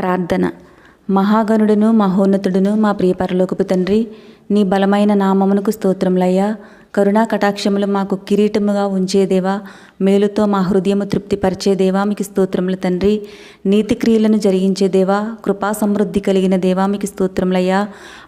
ప్రార్థన. మహాగణుడును మహోన్నతుడును మా ప్రియ పరలోకపు తండ్రి, నీ బలమైన నామమునకు స్తోత్రములయ్యా. కరుణా కటాక్షములు మాకు కిరీటముగా ఉంచేదేవా, మేలుతో మా హృదయము తృప్తిపరిచేదేవా మీకు స్తోత్రములు తండ్రి. నీతి క్రియలను జరిగించేదేవా, కృపా సమృద్ధి కలిగిన దేవా మీకు స్తోత్రములయ్యా.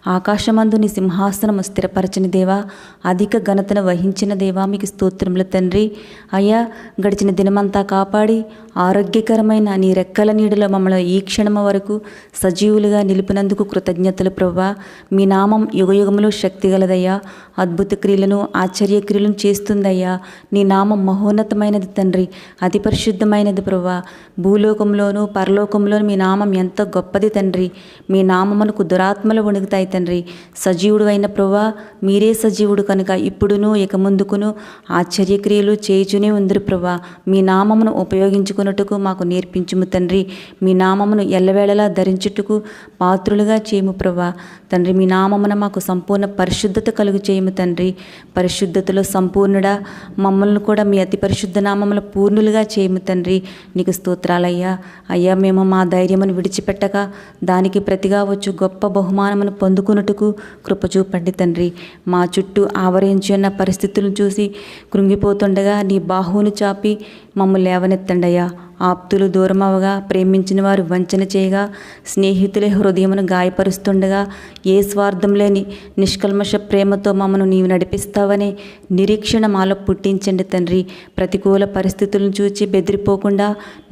ఆకాశమందు నీ సింహాసనము స్థిరపరచని దేవా, అధిక ఘనతను వహించిన దేవా మీకు స్తోత్రములు తండ్రి. అయ్యా, గడిచిన దినమంతా కాపాడి ఆరోగ్యకరమైన నీ రెక్కల నీడలో మమ్మల్ని ఈ క్షణము వరకు సజీవులుగా నిలిపినందుకు కృతజ్ఞతలు ప్రభువా. మీ నామం యుగయుగములు శక్తిగలదయ్యా, అద్భుత క్రియలను ఆశ్చర్య క్రియలను చేస్తుందయ్యా. నీ నామం మహోన్నతమైనది తండ్రి, అతి పరిశుద్ధమైనది ప్రభువా. భూలోకంలోను పరలోకంలోను మీ నామం ఎంతో గొప్పది తండ్రి. మీ నామమునకు దురాత్మలు వణుకుతాయి తండ్రి. సజీవుడు అయిన ప్రభువా, మీరే సజీవుడు కనుక ఇప్పుడును ఇక ముందుకును ఆశ్చర్యక్రియలు చేయుచునే ఉందరు ప్రభువా. మీ నామమును ఉపయోగించుకున్నట్టుకు మాకు నేర్పించుము తండ్రి. మీ నామమును ఎల్లవేళలా ధరించుటకు పాత్రులుగా చేయము ప్రభువా. తండ్రి, మీ నామమున మాకు సంపూర్ణ పరిశుద్ధత కలుగు చేయము తండ్రి. పరిశుద్ధతలో సంపూర్ణుడా, మమ్మల్ని కూడా మీ అతి పరిశుద్ధ నామముల పూర్ణులుగా చేయము తండ్రి. నీకు స్తోత్రాలయ్యా. అయ్యా, మేము మా ధైర్యమును విడిచిపెట్టక దానికి ప్రతిగా వచ్చు గొప్ప బహుమానమును పొందుకున్నట్టుకు కృప చూపండి తండ్రి. మా చుట్టూ ఆవరించి ఉన్న పరిస్థితులను చూసి కృంగిపోతుండగా నీ బాహువును చాపి మమ్మల్ని లేవనెత్తండి అయ్యా. ఆప్తులు దూరమవగా, ప్రేమించిన వారు వంచన చేయగా, స్నేహితులే హృదయమును గాయపరుస్తుండగా, ఏ స్వార్థం లేని నిష్కల్మష ప్రేమతో మమ్మను నీవు నడిపిస్తావనే నిరీక్షణ మాలో పుట్టించండి తండ్రి. ప్రతికూల పరిస్థితులను చూచి బెదిరిపోకుండా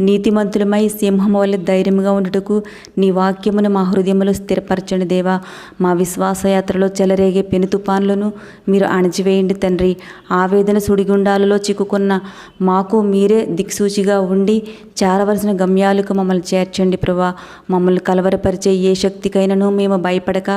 నీతిమంతులమై సింహం వల్ల ధైర్యంగా ఉండుటకు నీ వాక్యమును మా హృదయములో స్థిరపరచండి దేవా. మా విశ్వాసయాత్రలో చెలరేగే పెను తుఫాన్లను మీరు అణచివేయండి తండ్రి. ఆవేదన సుడిగుండాలలో చిక్కుకున్న మాకు మీరే దిక్సూచిగా ఉండి చేరవలసిన గమ్యాలకు మమ్మల్ని చేర్చండి ప్రభా. మమ్మల్ని కలవరపరిచే ఏ శక్తికైనాను మేము భయపడక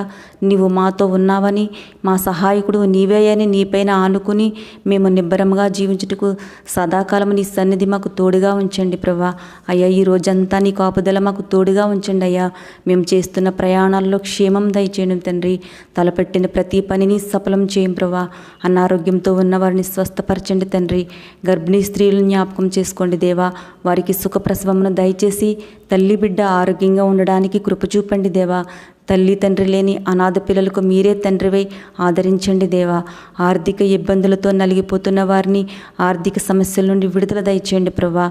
నీవు మాతో ఉన్నావని, మా సహాయకుడు నీవే అని నీపైన ఆనుకుని మేము నిబ్బరంగా జీవించుటకు సదాకాలం నీ సన్నిధి మాకు తోడుగా ఉంచండి ప్రభా. అయ్యా, ఈ రోజంతా నీ కాపుదల మాకు తోడుగా ఉంచండి అయ్యా. మేము చేస్తున్న ప్రయాణాల్లో క్షేమం దయచేయండి తండ్రి. తలపెట్టిన ప్రతి పనిని సఫలం చేయం ప్రభా. అనారోగ్యంతో ఉన్న వారిని స్వస్థపరచండి తండ్రి. గర్భిణీ స్త్రీలను జ్ఞాపకం చేసుకోండి దేవా. వారికి సుఖప్రసవమును దయచేసి తల్లి బిడ్డ ఆరోగ్యంగా ఉండడానికి కృప చూపండి దేవా. తల్లి తండ్రి లేని అనాథ పిల్లలకు మీరే తండ్రివై ఆదరించండి దేవా. ఆర్థిక ఇబ్బందులతో నలిగిపోతున్న వారిని ఆర్థిక సమస్యల నుండి విడుదల దయచేయండి ప్రభా.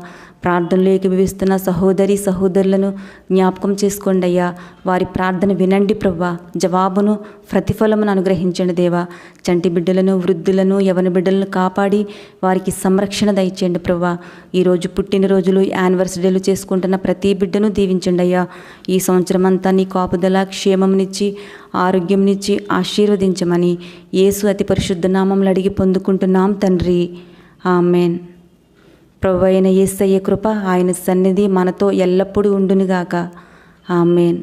ప్రార్థనలో ఏకీభవిస్తున్న సహోదరి సహోదరులను జ్ఞాపకం చేసుకోండి అయ్యా. వారి ప్రార్థన వినండి ప్రభా. జవాబును ప్రతిఫలమును అనుగ్రహించండి దేవా. చంటి బిడ్డలను, వృద్ధులను, యవన బిడ్డలను కాపాడి వారికి సంరక్షణ దయచేయండి ప్రభా. ఈరోజు పుట్టినరోజులు, యానివర్సరీలు చేసుకుంటున్న ప్రతి బిడ్డను దీవించండి అయ్యా. ఈ సంవత్సరం అంతా నీ కాపుదల, క్షేమంనిచ్చి ఆరోగ్యంనిచ్చి ఆశీర్వదించమని యేసు అతి పరిశుద్ధ నామములో అడిగి పొందుకుంటున్నాం తండ్రి. ఆమెన్. ప్రభువైన యేసయ్య కృప, ఆయన సన్నిధి మనతో ఎల్లప్పుడూ ఉండునుగాక. ఆమెన్.